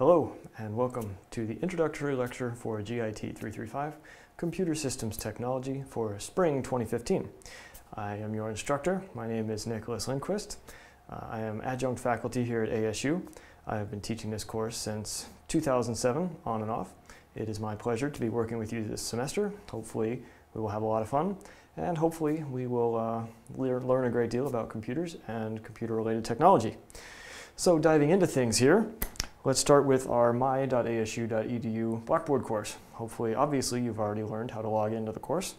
Hello and welcome to the introductory lecture for GIT335, Computer Systems Technology for Spring 2015. I am your instructor. My name is Nicholas Lindquist. I am adjunct faculty here at ASU. I have been teaching this course since 2007, on and off. It is my pleasure to be working with you this semester. Hopefully we will have a lot of fun, and hopefully we will learn a great deal about computers and computer-related technology. So diving into things here, let's start with our my.asu.edu Blackboard course. Hopefully, obviously, you've already learned how to log into the course.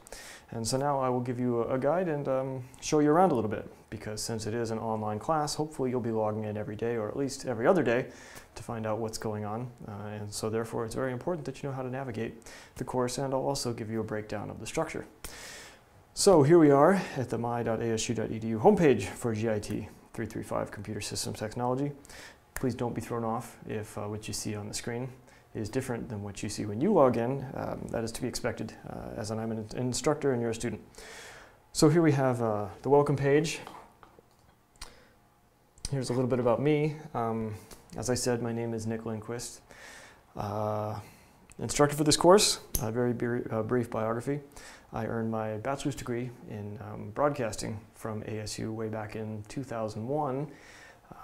And so now I will give you a guide and show you around a little bit, because since it is an online class, hopefully you'll be logging in every day or at least every other day to find out what's going on. And so therefore, it's very important that you know how to navigate the course, and I'll also give you a breakdown of the structure. So here we are at the my.asu.edu homepage for GIT335 Computer Systems Technology. Please don't be thrown off if what you see on the screen is different than what you see when you log in. That is to be expected as I'm an instructor and you're a student. So here we have the welcome page. Here's a little bit about me. As I said, my name is Nick Lindquist. Instructor for this course, a very brief biography. I earned my bachelor's degree in broadcasting from ASU way back in 2001.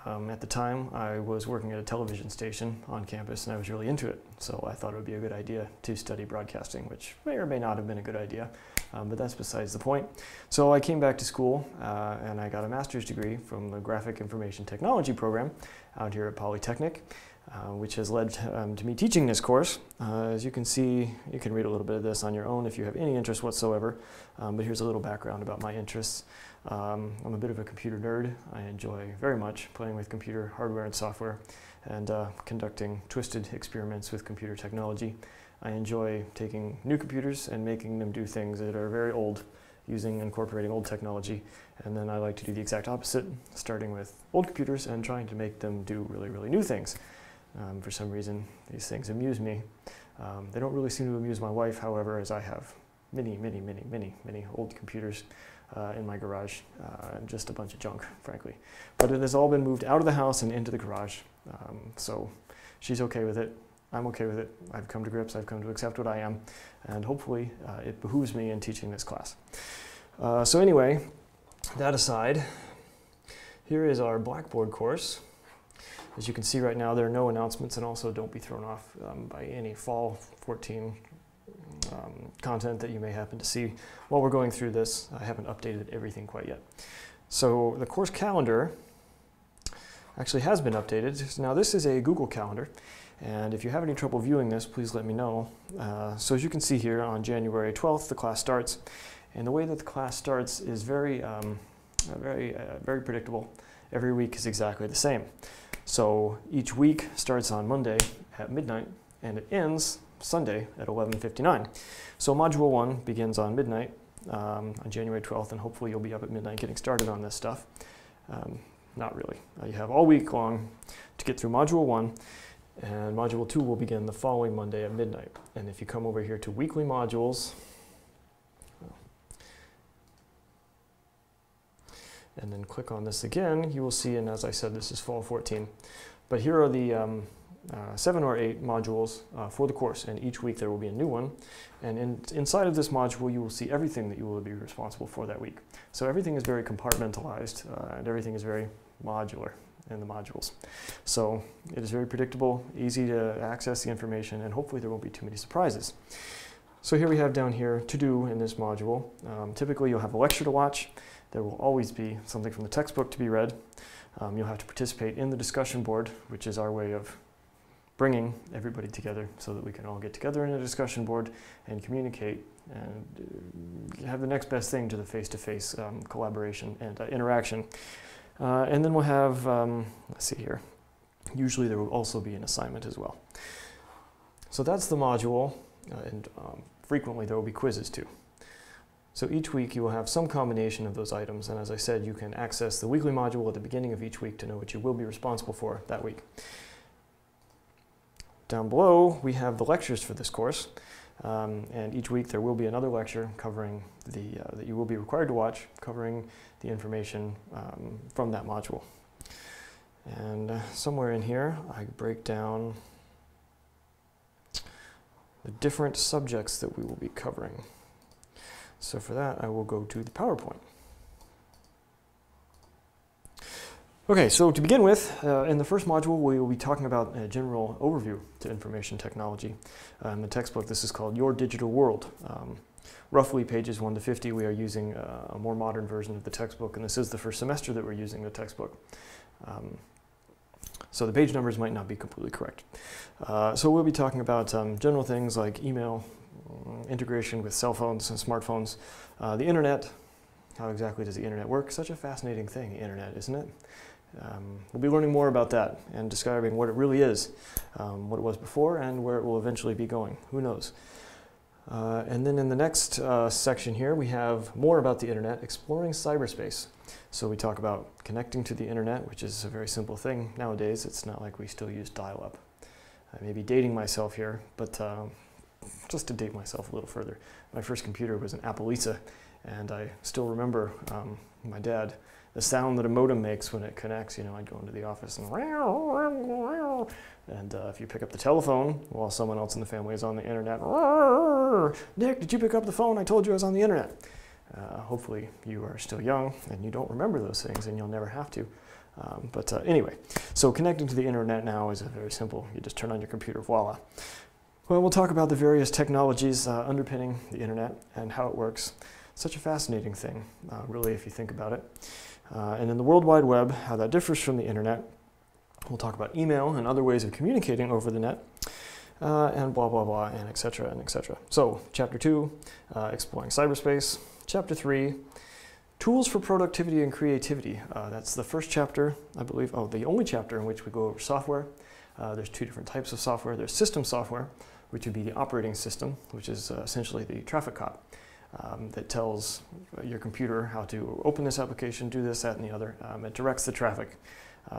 At the time, I was working at a television station on campus, and I was really into it. So I thought it would be a good idea to study broadcasting, which may or may not have been a good idea, but that's besides the point. So I came back to school, and I got a master's degree from the Graphic Information Technology program out here at Polytechnic, which has led to me teaching this course. As you can see, you can read a little bit of this on your own if you have any interest whatsoever, but here's a little background about my interests. I'm a bit of a computer nerd. I enjoy very much playing with computer hardware and software and conducting twisted experiments with computer technology. I enjoy taking new computers and making them do things that are very old, incorporating old technology, and then I like to do the exact opposite, starting with old computers and trying to make them do really, really new things. For some reason, these things amuse me. They don't really seem to amuse my wife, however, as I have many old computers in my garage, and just a bunch of junk, frankly. But it has all been moved out of the house and into the garage, so she's okay with it. I'm okay with it. I've come to grips. I've come to accept what I am, and hopefully it behooves me in teaching this class. So anyway, that aside, here is our Blackboard course. As you can see right now, there are no announcements, and also don't be thrown off by any Fall 14 content that you may happen to see while we're going through this. I haven't updated everything quite yet. So the course calendar actually has been updated. Now this is a Google Calendar, and if you have any trouble viewing this, please let me know. So as you can see here, on January 12th, the class starts, and the way that the class starts is very predictable. Every week is exactly the same. So each week starts on Monday at midnight, and it ends Sunday at 11:59. So Module 1 begins on midnight on January 12th, and hopefully you'll be up at midnight getting started on this stuff. Not really. You have all week long to get through Module 1, and Module 2 will begin the following Monday at midnight. And if you come over here to weekly modules, and then click on this again, you will see, and as I said, this is Fall 14. But here are the 7 or 8 modules for the course, and each week there will be a new one. And inside of this module, you will see everything that you will be responsible for that week. So everything is very compartmentalized, and everything is very modular in the modules. So it is very predictable, easy to access the information, and hopefully there won't be too many surprises. So here we have down here to do in this module. Typically you'll have a lecture to watch. There will always be something from the textbook to be read. You'll have to participate in the discussion board, which is our way of bringing everybody together so that we can all get together in a discussion board and communicate and have the next best thing to the face-to-face collaboration and interaction. And then we'll have, let's see here, usually there will also be an assignment as well. So that's the module, and frequently there will be quizzes too. So each week you will have some combination of those items, and as I said, you can access the weekly module at the beginning of each week to know what you will be responsible for that week. Down below, we have the lectures for this course, and each week there will be another lecture covering that you will be required to watch, covering the information from that module. And somewhere in here, I break down the different subjects that we will be covering. So for that, I will go to the PowerPoint. Okay, so to begin with, in the first module, we will be talking about a general overview to information technology. In the textbook, this is called Your Digital World. Roughly pages 1 to 50, we are using a more modern version of the textbook, and this is the first semester that we're using the textbook. So the page numbers might not be completely correct. So we'll be talking about general things like email, integration with cell phones and smartphones, the internet. How exactly does the internet work? Such a fascinating thing, the internet, isn't it? We'll be learning more about that and describing what it really is, what it was before, and where it will eventually be going. Who knows? And then in the next section here, we have more about the internet, exploring cyberspace. So we talk about connecting to the internet, which is a very simple thing nowadays. It's not like we still use dial-up. I may be dating myself here, but just to date myself a little further, my first computer was an Apple Lisa, and I still remember my dad, the sound that a modem makes when it connects. You know, I'd go into the office and if you pick up the telephone while someone else in the family is on the internet, Nick, did you pick up the phone? I told you I was on the internet. Hopefully you are still young and you don't remember those things, and you'll never have to. Anyway, so connecting to the internet now is very simple. You just turn on your computer, voila. Well, we'll talk about the various technologies underpinning the internet and how it works. Such a fascinating thing, really, if you think about it. And in the World Wide Web, how that differs from the internet. We'll talk about email and other ways of communicating over the net, and blah, blah, blah, and et cetera, and et cetera. So, Chapter 2, exploring cyberspace. Chapter 3, tools for productivity and creativity. That's the first chapter, I believe, the only chapter in which we go over software. There's two different types of software. There's system software, which would be the operating system, which is essentially the traffic cop. That tells your computer how to open this application, do this, that, and the other. It directs the traffic.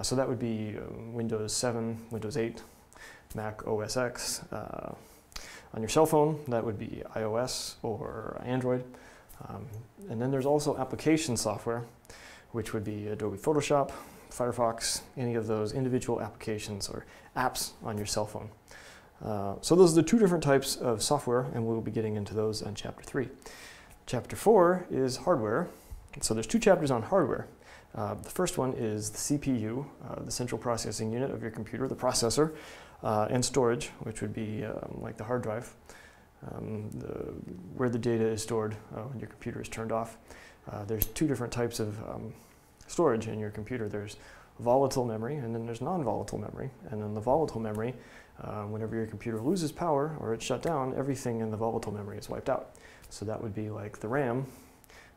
So that would be Windows 7, Windows 8, Mac OS X. On your cell phone, that would be iOS or Android. And then there's also application software, which would be Adobe Photoshop, Firefox, any of those individual applications or apps on your cell phone. So those are the two different types of software, and we'll be getting into those in Chapter 3. Chapter 4 is hardware. So there's two chapters on hardware. The first one is the CPU, the central processing unit of your computer, the processor, and storage, which would be like the hard drive, where the data is stored when your computer is turned off. There's two different types of storage in your computer. There's volatile memory, and then there's non-volatile memory. And then the volatile memory, whenever your computer loses power or it's shut down, everything in the volatile memory is wiped out. So that would be like the RAM,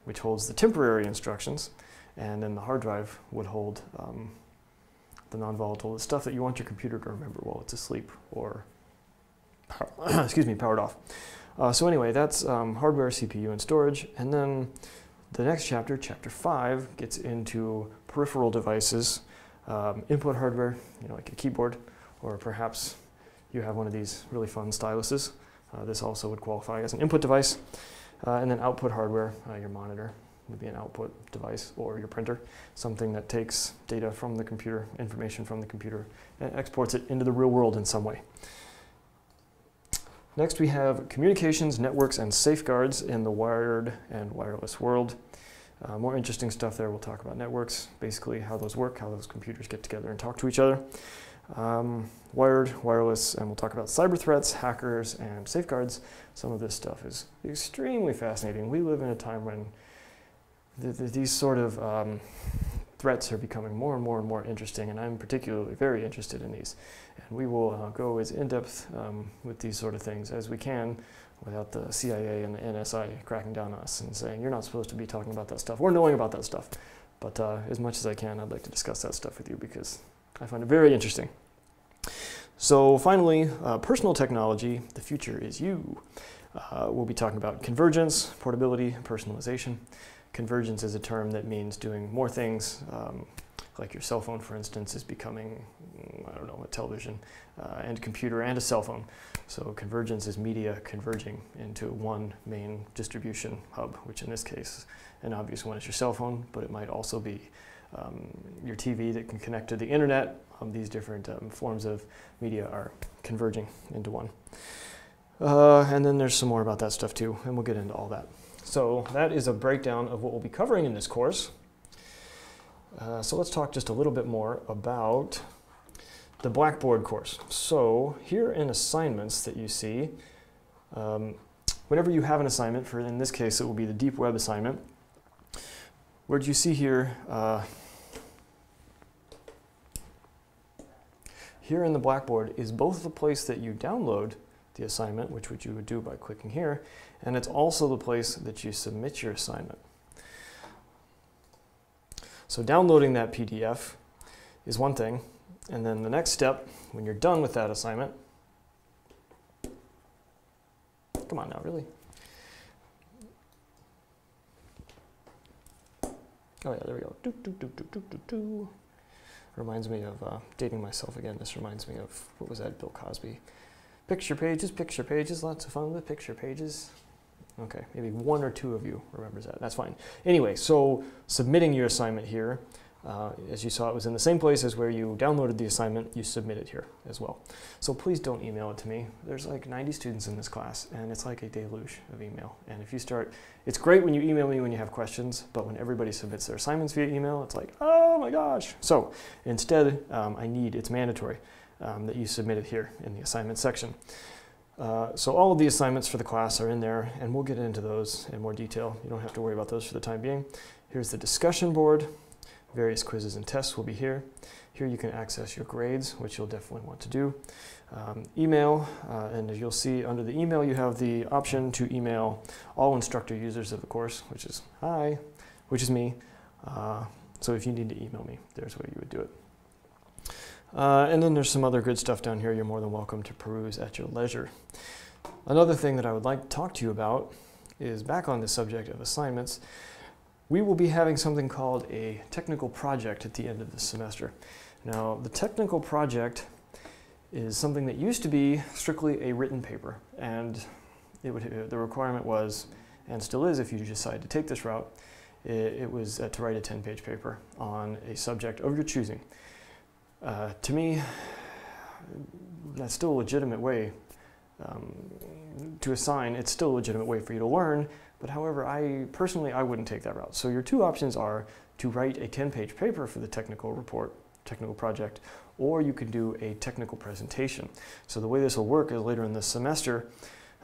which holds the temporary instructions, and then the hard drive would hold the non-volatile, the stuff that you want your computer to remember while it's asleep or, powered off. So anyway, that's hardware, CPU, and storage. And then the next chapter, Chapter 5, gets into peripheral devices, input hardware, like a keyboard, or perhaps you have one of these really fun styluses. This also would qualify as an input device. And then output hardware, your monitor would be an output device, or your printer, something that takes data from the computer, information from the computer, and exports it into the real world in some way. Next we have communications, networks, and safeguards in the wired and wireless world. More interesting stuff there. We'll talk about networks, basically how those work, how those computers get together and talk to each other. Wired, wireless, and we'll talk about cyber threats, hackers, and safeguards. Some of this stuff is extremely fascinating. We live in a time when these sort of threats are becoming more and more and more interesting, and I'm particularly very interested in these. And we will go as in-depth with these sort of things as we can without the CIA and the NSA cracking down on us and saying, you're not supposed to be talking about that stuff or knowing about that stuff. But as much as I can, I'd like to discuss that stuff with you because I find it very interesting. So finally, personal technology, the future is you. We'll be talking about convergence, portability, and personalization. Convergence is a term that means doing more things, like your cell phone, for instance, is becoming, I don't know, a television and a computer and a cell phone. So convergence is media converging into one main distribution hub, which in this case, an obvious one is your cell phone, but it might also be your TV that can connect to the internet. These different forms of media are converging into one. And then there's some more about that stuff too, and we'll get into all that. So that is a breakdown of what we'll be covering in this course. So let's talk just a little bit more about the Blackboard course. So here in assignments that you see, whenever you have an assignment, for in this case it will be the Deep Web assignment, where do you see here, here in the Blackboard is both the place that you download the assignment, which you would do by clicking here, and it's also the place that you submit your assignment. So downloading that PDF is one thing, and then the next step, when you're done with that assignment, come on now, really? Oh yeah, there we go. Do, do, do, do, do, do, do. Reminds me of dating myself again. This reminds me of, what was that, Bill Cosby? Picture pages, lots of fun with picture pages. Okay, maybe one or two of you remembers that. That's fine. Anyway, so submitting your assignment here, as you saw, it was in the same place as where you downloaded the assignment, you submit it here as well. So please don't email it to me. There's like 90 students in this class, and it's like a deluge of email. And if you start, it's great when you email me when you have questions, but when everybody submits their assignments via email, it's like, oh my gosh. So instead, it's mandatory that you submit it here in the assignment section. So all of the assignments for the class are in there, and we'll get into those in more detail. You don't have to worry about those for the time being. Here's the discussion board. Various quizzes and tests will be here. Here you can access your grades, which you'll definitely want to do. Email, and as you'll see under the email, you have the option to email all instructor users of the course, which is which is me. So if you need to email me, there's where you would do it. And then there's some other good stuff down here you're more than welcome to peruse at your leisure. Another thing that I would like to talk to you about is, back on the subject of assignments, we will be having something called a technical project at the end of the semester. Now, the technical project is something that used to be strictly a written paper, and the requirement was, and still is if you decide to take this route, it was to write a 10-page paper on a subject of your choosing. To me, that's still a legitimate way to assign. It's still a legitimate way for you to learn, but however, I wouldn't take that route. So your two options are to write a 10-page paper for the technical project, or you can do a technical presentation. So the way this will work is later in the semester,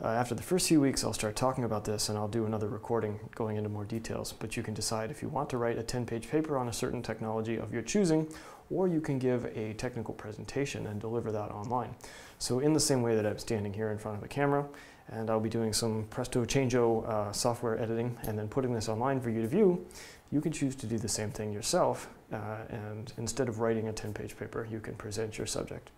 after the first few weeks, I'll start talking about this, and I'll do another recording going into more details. But you can decide if you want to write a 10-page paper on a certain technology of your choosing, or you can give a technical presentation and deliver that online. So in the same way that I'm standing here in front of a camera, and I'll be doing some Presto Changeo software editing and then putting this online for you to view, you can choose to do the same thing yourself, and instead of writing a 10-page paper, you can present your subject.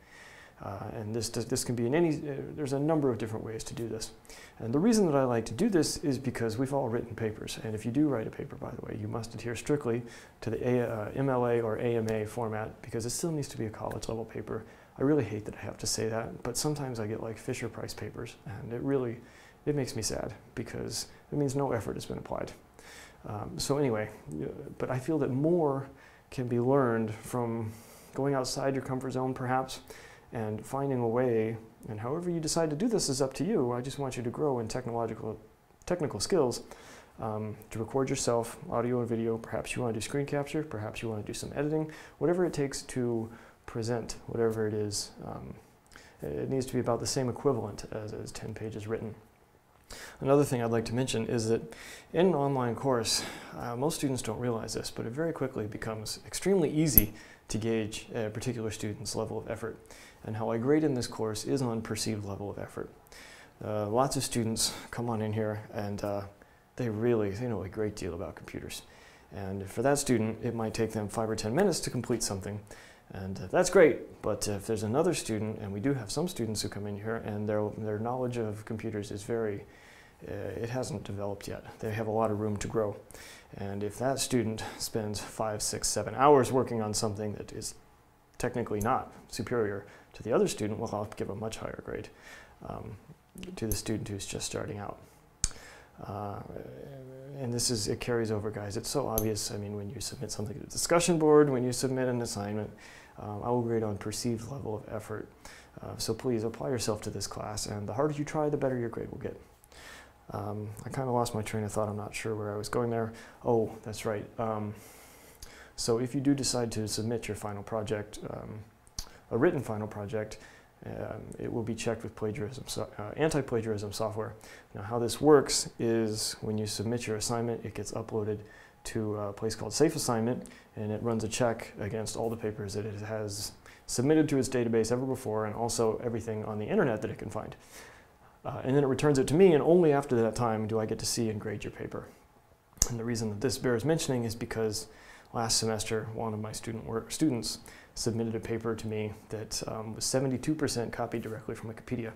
And this can be in any, there's a number of different ways to do this. And the reason that I like to do this is because we've all written papers. And if you do write a paper, by the way, you must adhere strictly to the MLA or AMA format, because it still needs to be a college level paper. I really hate that I have to say that, but sometimes I get like Fisher-Price papers, and it makes me sad, because it means no effort has been applied. So anyway, but I feel that more can be learned from going outside your comfort zone, perhaps, and finding a way, and however you decide to do this is up to you. I just want you to grow in technical skills to record yourself, audio and video. Perhaps you want to do screen capture, perhaps you want to do some editing, whatever it takes to present, whatever it is. It needs to be about the same equivalent as 10 pages written. Another thing I'd like to mention is that in an online course, most students don't realize this, but it very quickly becomes extremely easy to gauge a particular student's level of effort. And how I grade in this course is on perceived level of effort. Lots of students come on in here, and they know a great deal about computers. And for that student, it might take them 5 or 10 minutes to complete something. And that's great, but if there's another student, and we do have some students who come in here, and their knowledge of computers is it hasn't developed yet. They have a lot of room to grow. And if that student spends 5, 6, 7 hours working on something that is technically not superior to the other student, well, I'll give a much higher grade to the student who's just starting out. And it carries over, guys. It's so obvious. I mean, when you submit something to the discussion board, when you submit an assignment, I will grade on perceived level of effort. So please apply yourself to this class, and the harder you try, the better your grade will get. I kind of lost my train of thought. I'm not sure where I was going there. Oh, that's right. So if you do decide to submit your final project, a written final project, it will be checked with plagiarism, anti-plagiarism software. Now how this works is when you submit your assignment, it gets uploaded to a place called Safe Assignment, and it runs a check against all the papers that it has submitted to its database ever before, and also everything on the internet that it can find. And then it returns it to me, and only after that time do I get to see and grade your paper. And the reason that this bears mentioning is because last semester, one of my students submitted a paper to me that was 72% copied directly from Wikipedia.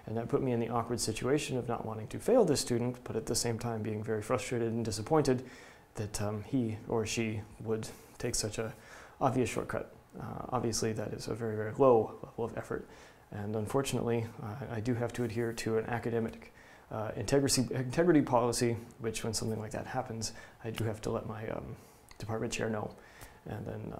And that put me in the awkward situation of not wanting to fail this student, but at the same time being very frustrated and disappointed that he or she would take such an obvious shortcut. Obviously, that is a very, very low level of effort. And unfortunately, I do have to adhere to an academic integrity policy, which when something like that happens, I do have to let my department chair know. And then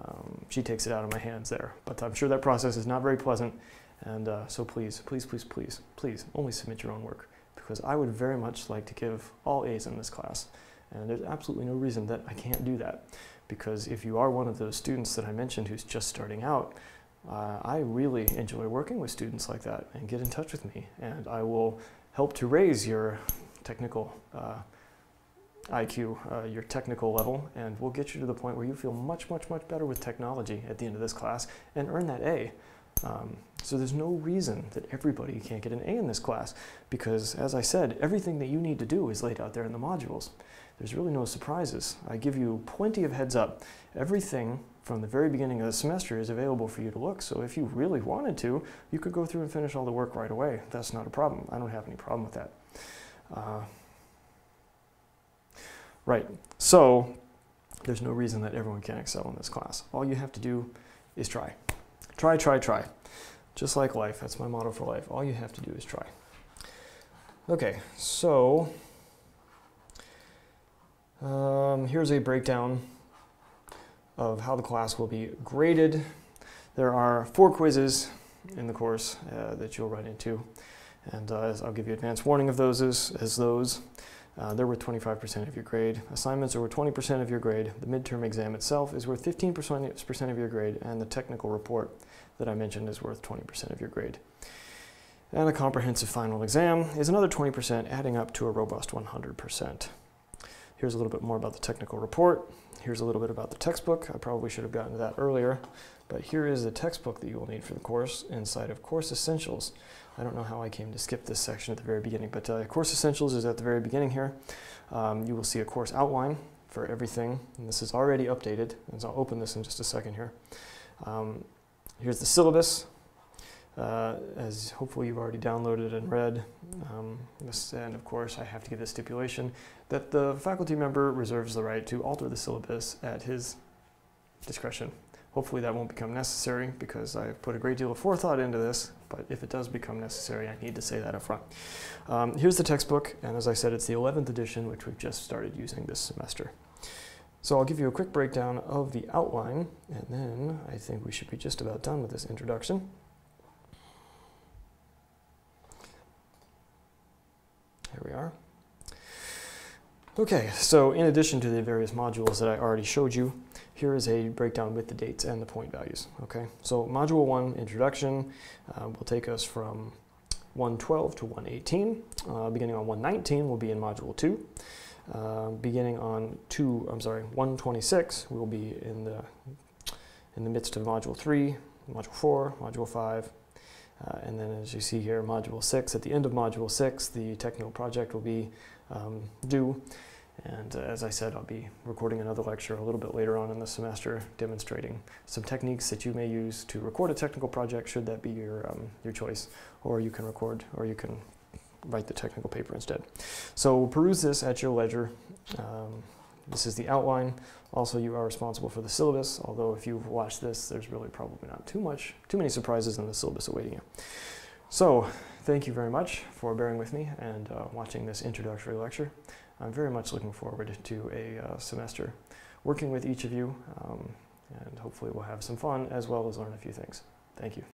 she takes it out of my hands there. But I'm sure that process is not very pleasant. And so please, please, please, please, please, only submit your own work, because I would very much like to give all A's in this class. And there's absolutely no reason that I can't do that. Because if you are one of those students that I mentioned who's just starting out, I really enjoy working with students like that, and get in touch with me, and I will help to raise your technical IQ, your technical level, and we'll get you to the point where you feel much, much, much better with technology at the end of this class and earn that A. So there's no reason that everybody can't get an A in this class, because as I said, everything that you need to do is laid out there in the modules. There's really no surprises. I give you plenty of heads up. Everything from the very beginning of the semester is available for you to look, so if you really wanted to, you could go through and finish all the work right away. That's not a problem. I don't have any problem with that. Right, so there's no reason that everyone can excel in this class. All you have to do is try. Try, try, try. Just like life, that's my motto for life. All you have to do is try. Okay, so here's a breakdown of how the class will be graded. There are 4 quizzes in the course that you'll run into, and I'll give you advance warning of those as those. They're worth 25% of your grade. Assignments are worth 20% of your grade. The midterm exam itself is worth 15% of your grade, and the technical report that I mentioned is worth 20% of your grade. And the comprehensive final exam is another 20%, adding up to a robust 100%. Here's a little bit more about the technical report. Here's a little bit about the textbook. I probably should have gotten to that earlier, but here is the textbook that you will need for the course inside of Course Essentials. I don't know how I came to skip this section at the very beginning, but Course Essentials is at the very beginning here. You will see a course outline for everything, and this is already updated, and so I'll open this in just a second here. Here's the syllabus, as hopefully you've already downloaded and read. And of course, I have to give the stipulation that the faculty member reserves the right to alter the syllabus at his discretion. Hopefully that won't become necessary, because I've put a great deal of forethought into this, but if it does become necessary, I need to say that up front. Here's the textbook, and as I said, it's the 11th edition, which we've just started using this semester. So I'll give you a quick breakdown of the outline, and then I think we should be just about done with this introduction. Here we are. Okay, so in addition to the various modules that I already showed you, here is a breakdown with the dates and the point values. Okay, so Module 1, Introduction, will take us from 112 to 118. Beginning on 119 will be in Module 2. Beginning on 126 will be in the midst of Module 3, Module 4, Module 5, and then as you see here, Module 6. At the end of Module 6, the technical project will be due. And as I said, I'll be recording another lecture a little bit later on in the semester, demonstrating some techniques that you may use to record a technical project, should that be your choice, or you can record, or you can write the technical paper instead. So peruse this at your leisure. This is the outline. Also, you are responsible for the syllabus, although if you've watched this, there's really probably not too many surprises in the syllabus awaiting you. So, thank you very much for bearing with me and watching this introductory lecture. I'm very much looking forward to a semester working with each of you, and hopefully we'll have some fun as well as learn a few things. Thank you.